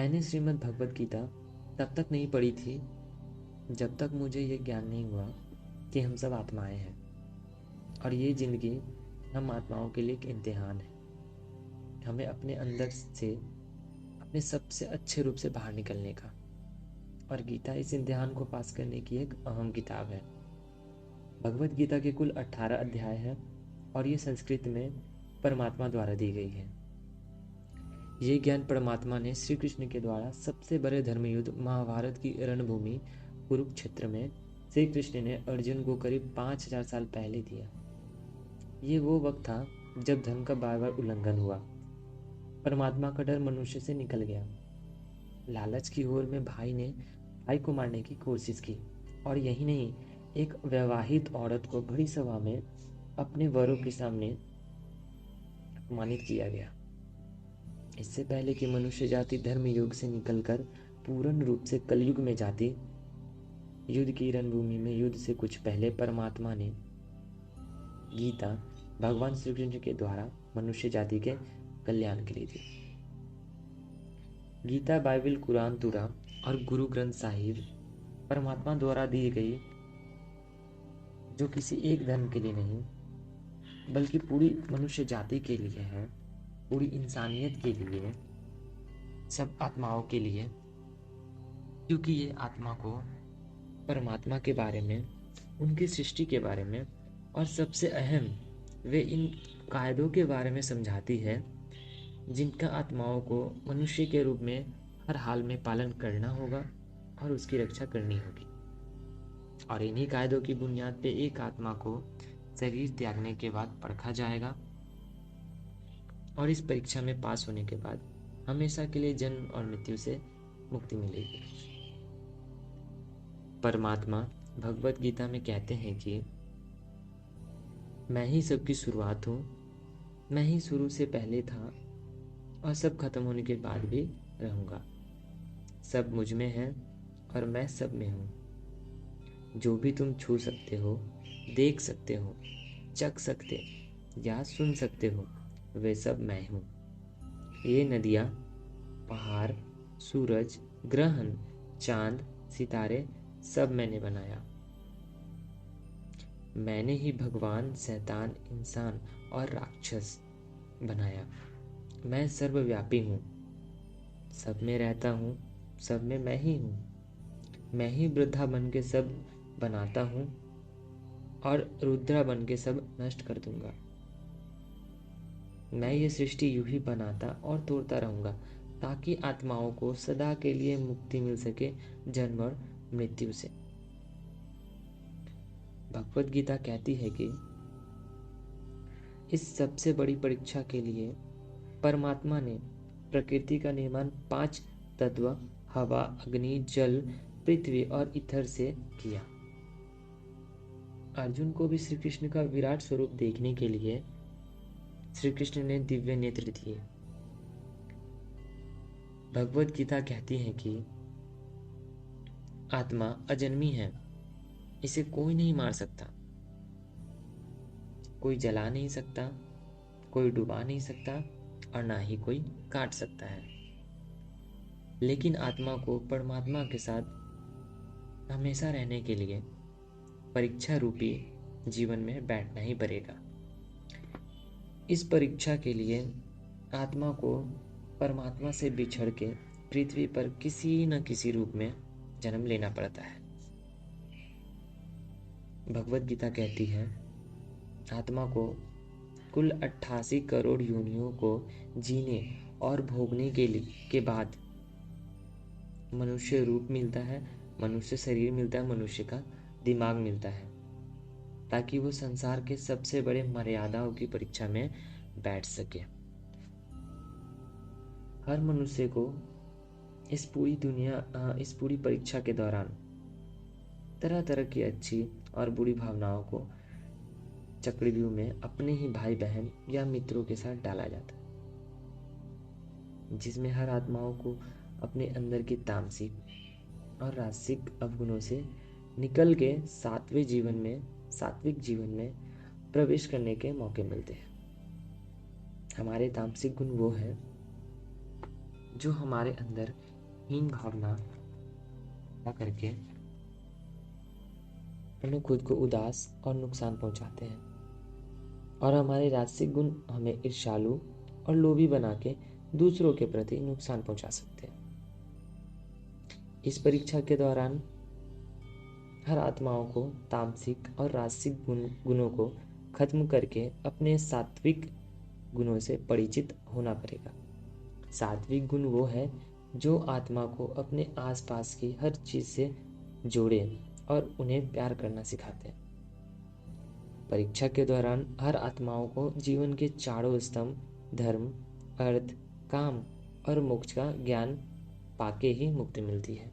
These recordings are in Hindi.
मैंने श्रीमद् भगवत गीता तब तक नहीं पढ़ी थी जब तक मुझे ये ज्ञान नहीं हुआ कि हम सब आत्माएं हैं और ये ज़िंदगी हम आत्माओं के लिए एक इम्तिहान है। हमें अपने अंदर से अपने सबसे अच्छे रूप से बाहर निकलने का, और गीता इस इम्तिहान को पास करने की एक अहम किताब है। भगवत गीता के कुल 18 अध्याय हैं और ये संस्कृत में परमात्मा द्वारा दी गई है। ये ज्ञान परमात्मा ने श्री कृष्ण के द्वारा सबसे बड़े धर्मयुद्ध महाभारत की रणभूमि कुरुक्षेत्र में श्री कृष्ण ने अर्जुन को करीब 5000 साल पहले दिया। ये वो वक्त था जब धर्म का बार बार उल्लंघन हुआ। परमात्मा का डर मनुष्य से निकल गया। लालच की होड़ में भाई ने भाई को मारने की कोशिश की, और यही नहीं, एक विवाहित औरत को बड़ी सभा में अपने वरों के सामने अपमानित किया गया। इससे पहले कि मनुष्य जाति धर्म युग से निकलकर पूर्ण रूप से कलयुग में जाती, युद्ध की रणभूमि में युद्ध से कुछ पहले परमात्मा ने गीता भगवान श्री कृष्ण के द्वारा मनुष्य जाति के कल्याण के लिए दी। गीता, बाइबल, कुरान, तूरा और गुरु ग्रंथ साहिब परमात्मा द्वारा दी गई, जो किसी एक धर्म के लिए नहीं बल्कि पूरी मनुष्य जाति के लिए है, पूरी इंसानियत के लिए, सब आत्माओं के लिए। क्योंकि ये आत्मा को परमात्मा के बारे में, उनकी सृष्टि के बारे में, और सबसे अहम वे इन कायदों के बारे में समझाती है जिनका आत्माओं को मनुष्य के रूप में हर हाल में पालन करना होगा और उसकी रक्षा करनी होगी। और इन्हीं कायदों की बुनियाद पे एक आत्मा को शरीर त्यागने के बाद परखा जाएगा, और इस परीक्षा में पास होने के बाद हमेशा के लिए जन्म और मृत्यु से मुक्ति मिलेगी। परमात्मा भगवत गीता में कहते हैं कि मैं ही सबकी शुरुआत हूँ, मैं ही शुरू से पहले था और सब खत्म होने के बाद भी रहूँगा। सब मुझ में है और मैं सब में हूँ। जो भी तुम छू सकते हो, देख सकते हो, चख सकते या सुन सकते हो, वे सब मैं हूँ। ये नदियाँ, पहाड़, सूरज, ग्रहण, चांद, सितारे सब मैंने बनाया। मैंने ही भगवान, शैतान, इंसान और राक्षस बनाया। मैं सर्वव्यापी हूँ, सब में रहता हूँ, सब में मैं ही हूँ। मैं ही वृद्धा बन के सब बनाता हूँ और रुद्रा बन के सब नष्ट कर दूंगा। मैं ये सृष्टि यूं ही बनाता और तोड़ता रहूंगा ताकि आत्माओं को सदा के लिए मुक्ति मिल सके जन्म और मृत्यु से। भगवत गीता कहती है कि इस सबसे बड़ी परीक्षा के लिए परमात्मा ने प्रकृति का निर्माण 5 तत्व हवा, अग्नि, जल, पृथ्वी और ईथर से किया। अर्जुन को भी श्री कृष्ण का विराट स्वरूप देखने के लिए श्री कृष्ण ने दिव्य नेत्र दिए। भगवत गीता कहती है कि आत्मा अजन्मी है, इसे कोई नहीं मार सकता, कोई जला नहीं सकता, कोई डुबा नहीं सकता और ना ही कोई काट सकता है। लेकिन आत्मा को परमात्मा के साथ हमेशा रहने के लिए परीक्षा रूपी जीवन में बैठना ही पड़ेगा। इस परीक्षा के लिए आत्मा को परमात्मा से बिछड़ के पृथ्वी पर किसी न किसी रूप में जन्म लेना पड़ता है। भगवत गीता कहती है आत्मा को कुल 88 करोड़ योनियों को जीने और भोगने के बाद मनुष्य रूप मिलता है, मनुष्य शरीर मिलता है, मनुष्य का दिमाग मिलता है, ताकि वो संसार के सबसे बड़े मर्यादाओं की परीक्षा में बैठ सके। हर मनुष्य को इस पूरी परीक्षा के दौरान तरह तरह की अच्छी और बुरी भावनाओं को चक्रव्यूह में अपने ही भाई बहन या मित्रों के साथ डाला जाता है, जिसमें हर आत्माओं को अपने अंदर की तामसिक और राजसिक अवगुणों से निकल के सात्विक जीवन में प्रवेश करने के मौके मिलते हैं। हमारे तामसिक गुण वो है जो हमारे अंदर हीन भावना करके हमें खुद को उदास और नुकसान पहुंचाते हैं, और हमारे राजसिक गुण हमें ईर्ष्यालु और लोभी बना के दूसरों के प्रति नुकसान पहुंचा सकते हैं। इस परीक्षा के दौरान हर आत्माओं को तामसिक और राजसिक गुणों को खत्म करके अपने सात्विक गुणों से परिचित होना पड़ेगा। सात्विक गुण वो है जो आत्मा को अपने आसपास की हर चीज से जोड़े और उन्हें प्यार करना सिखाते हैं। परीक्षा के दौरान हर आत्माओं को जीवन के चारों स्तंभ धर्म, अर्थ, काम और मोक्ष का ज्ञान पाके ही मुक्ति मिलती है।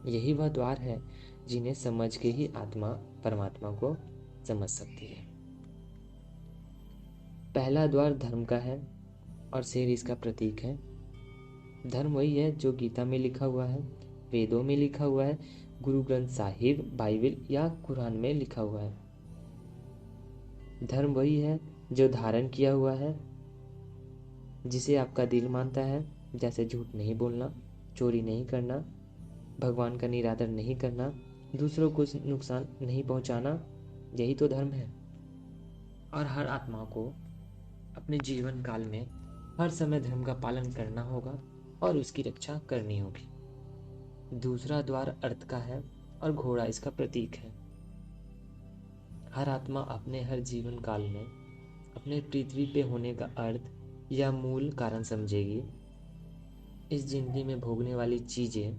यही वह द्वार है जिन्हें समझ के ही आत्मा परमात्मा को समझ सकती है। पहला द्वार धर्म का है और शेर इसका प्रतीक है। धर्म वही है जो गीता में लिखा हुआ है, वेदों में लिखा हुआ है, गुरु ग्रंथ साहिब, बाइबल या कुरान में लिखा हुआ है। धर्म वही है जो धारण किया हुआ है, जिसे आपका दिल मानता है, जैसे झूठ नहीं बोलना, चोरी नहीं करना, भगवान का निरादर नहीं करना, दूसरों को नुकसान नहीं पहुंचाना। यही तो धर्म है। और हर आत्मा को अपने जीवन काल में हर समय धर्म का पालन करना होगा और उसकी रक्षा करनी होगी। दूसरा द्वार अर्थ का है और घोड़ा इसका प्रतीक है। हर आत्मा अपने हर जीवन काल में अपने पृथ्वी पे होने का अर्थ या मूल कारण समझेगी। इस जिंदगी में भोगने वाली चीजें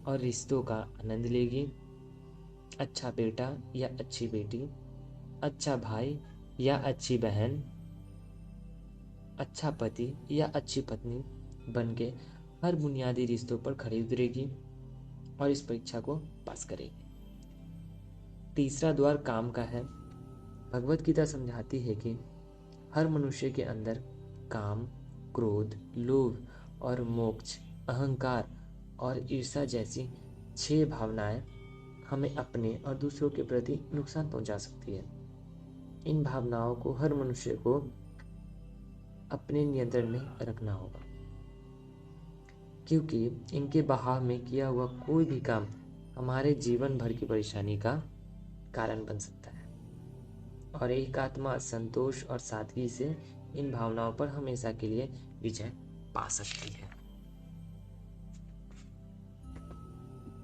और रिश्तों का आनंद लेगी। अच्छा बेटा या अच्छी बेटी, अच्छा भाई या अच्छी बहन, अच्छा पति या अच्छी पत्नी बनके हर बुनियादी रिश्तों पर खड़ी उतरेगी और इस परीक्षा को पास करेगी। तीसरा द्वार काम का है। भगवत गीता समझाती है कि हर मनुष्य के अंदर काम, क्रोध, लोभ और मोक्ष, अहंकार और ईर्ष्या जैसी 6 भावनाएं हमें अपने और दूसरों के प्रति नुकसान पहुंचा सकती है। इन भावनाओं को हर मनुष्य को अपने नियंत्रण में रखना होगा, क्योंकि इनके बहाव में किया हुआ कोई भी काम हमारे जीवन भर की परेशानी का कारण बन सकता है। और एक आत्मा संतोष और सादगी से इन भावनाओं पर हमेशा के लिए विजय पा सकती है।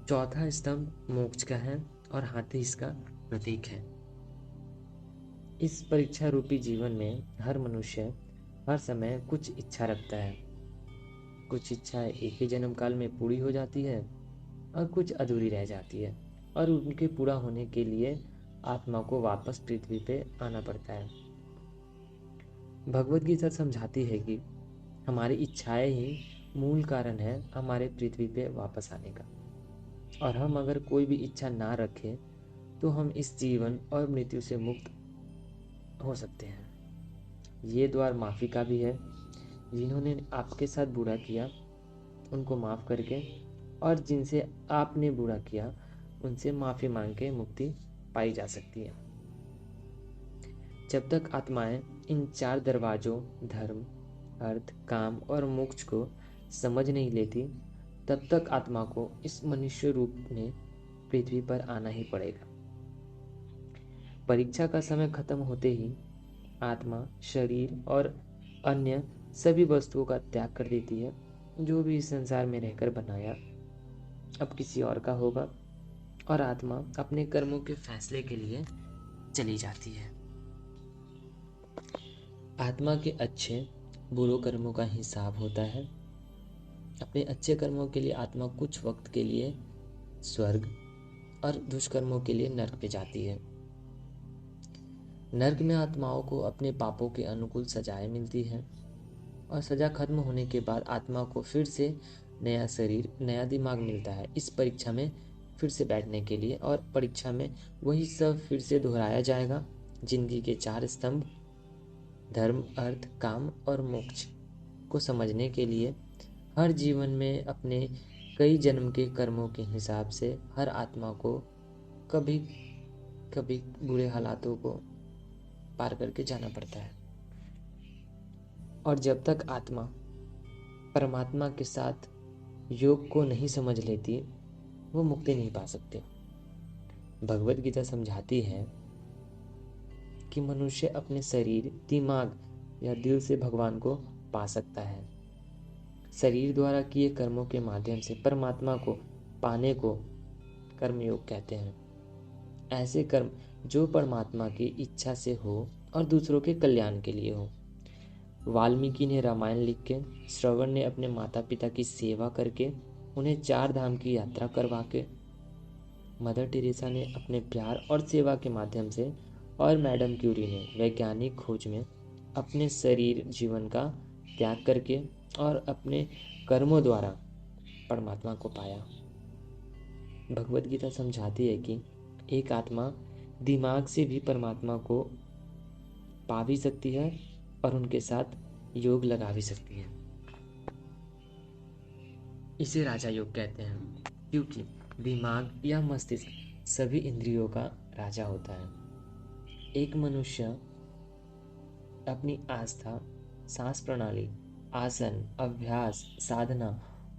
चौथा स्तंभ मोक्ष का है और हाथी इसका प्रतीक है। इस परीक्षा रूपी जीवन में हर मनुष्य हर समय कुछ इच्छा रखता है। कुछ इच्छाएं एक ही जन्म काल में पूरी हो जाती है और कुछ अधूरी रह जाती है, और उनके पूरा होने के लिए आत्मा को वापस पृथ्वी पे आना पड़ता है। भगवत गीता समझाती है कि हमारी इच्छाएं ही मूल कारण है हमारे पृथ्वी पे वापस आने का, और हम अगर कोई भी इच्छा ना रखें तो हम इस जीवन और मृत्यु से मुक्त हो सकते हैं। ये द्वार माफ़ी का भी है। जिन्होंने आपके साथ बुरा किया उनको माफ़ करके, और जिनसे आपने बुरा किया उनसे माफ़ी मांग के मुक्ति पाई जा सकती है। जब तक आत्माएं इन 4 दरवाजों धर्म, अर्थ, काम और मोक्ष को समझ नहीं लेती, तब तक आत्मा को इस मनुष्य रूप में पृथ्वी पर आना ही पड़ेगा। परीक्षा का समय खत्म होते ही आत्मा शरीर और अन्य सभी वस्तुओं का त्याग कर देती है। जो भी इस संसार में रहकर बनाया अब किसी और का होगा, और आत्मा अपने कर्मों के फैसले के लिए चली जाती है। आत्मा के अच्छे बुरे कर्मों का हिसाब होता है। अपने अच्छे कर्मों के लिए आत्मा कुछ वक्त के लिए स्वर्ग और दुष्कर्मों के लिए नरक पे जाती है। नरक में आत्माओं को अपने पापों के अनुकूल सजाएं मिलती है, और सजा खत्म होने के बाद आत्मा को फिर से नया शरीर, नया दिमाग मिलता है इस परीक्षा में फिर से बैठने के लिए। और परीक्षा में वही सब फिर से दोहराया जाएगा। जिंदगी के 4 स्तंभ धर्म, अर्थ, काम और मोक्ष को समझने के लिए हर जीवन में अपने कई जन्म के कर्मों के हिसाब से हर आत्मा को कभी कभी बुरे हालातों को पार करके जाना पड़ता है। और जब तक आत्मा परमात्मा के साथ योग को नहीं समझ लेती वो मुक्ति नहीं पा सकते। भगवत गीता समझाती है कि मनुष्य अपने शरीर, दिमाग या दिल से भगवान को पा सकता है। शरीर द्वारा किए कर्मों के माध्यम से परमात्मा को पाने को कर्मयोग कहते हैं। ऐसे कर्म जो परमात्मा की इच्छा से हो और दूसरों के कल्याण के लिए हो। वाल्मीकि ने रामायण लिख के, श्रवण ने अपने माता पिता की सेवा करके, उन्हें 4 धाम की यात्रा करवा के, मदर टेरेसा ने अपने प्यार और सेवा के माध्यम से, और मैडम क्यूरी ने वैज्ञानिक खोज में अपने शरीर जीवन का त्याग करके और अपने कर्मों द्वारा परमात्मा को पाया। भगवत गीता समझाती है कि एक आत्मा दिमाग से भी परमात्मा को पा भी सकती है और उनके साथ योग लगा भी सकती है। इसे राजा योग कहते हैं, क्योंकि दिमाग या मस्तिष्क सभी इंद्रियों का राजा होता है। एक मनुष्य अपनी आस्था, सांस प्रणाली, आसन, अभ्यास, साधना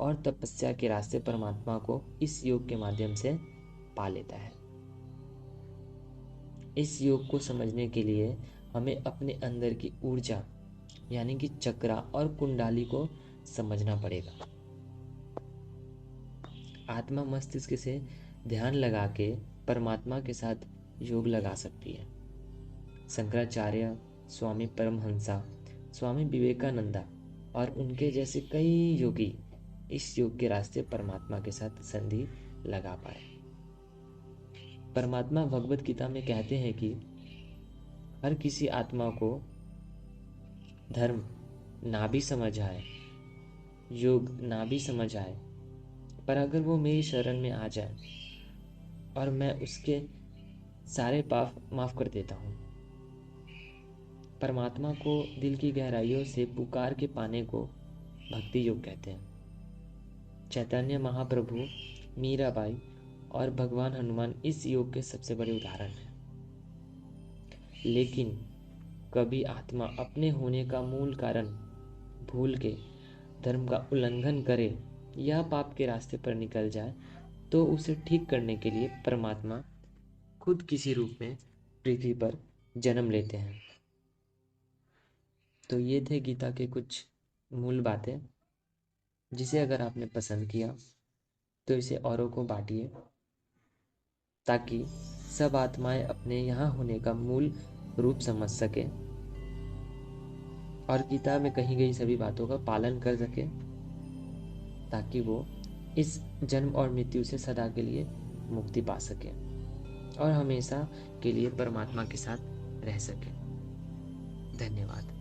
और तपस्या के रास्ते परमात्मा को इस योग के माध्यम से पा लेता है। इस योग को समझने के लिए हमें अपने अंदर की ऊर्जा यानी कि चक्रा और कुंडाली को समझना पड़ेगा। आत्मा मस्तिष्क से ध्यान लगा के परमात्मा के साथ योग लगा सकती है। शंकराचार्य, स्वामी परमहंसा, स्वामी विवेकानंदा और उनके जैसे कई योगी इस योग के रास्ते परमात्मा के साथ संधि लगा पाए। परमात्मा भगवत गीता में कहते हैं कि हर किसी आत्मा को धर्म ना भी समझ आए, योग ना भी समझ आए, पर अगर वो मेरी शरण में आ जाए और मैं उसके सारे पाप माफ कर देता हूँ। परमात्मा को दिल की गहराइयों से पुकार के पाने को भक्ति योग कहते हैं। चैतन्य महाप्रभु, मीराबाई और भगवान हनुमान इस योग के सबसे बड़े उदाहरण हैं। लेकिन कभी आत्मा अपने होने का मूल कारण भूल के धर्म का उल्लंघन करे या पाप के रास्ते पर निकल जाए तो उसे ठीक करने के लिए परमात्मा खुद किसी रूप में पृथ्वी पर जन्म लेते हैं। तो ये थे गीता के कुछ मूल बातें, जिसे अगर आपने पसंद किया तो इसे औरों को बांटिए ताकि सब आत्माएं अपने यहाँ होने का मूल रूप समझ सके और गीता में कही गई सभी बातों का पालन कर सके, ताकि वो इस जन्म और मृत्यु से सदा के लिए मुक्ति पा सके और हमेशा के लिए परमात्मा के साथ रह सके। धन्यवाद।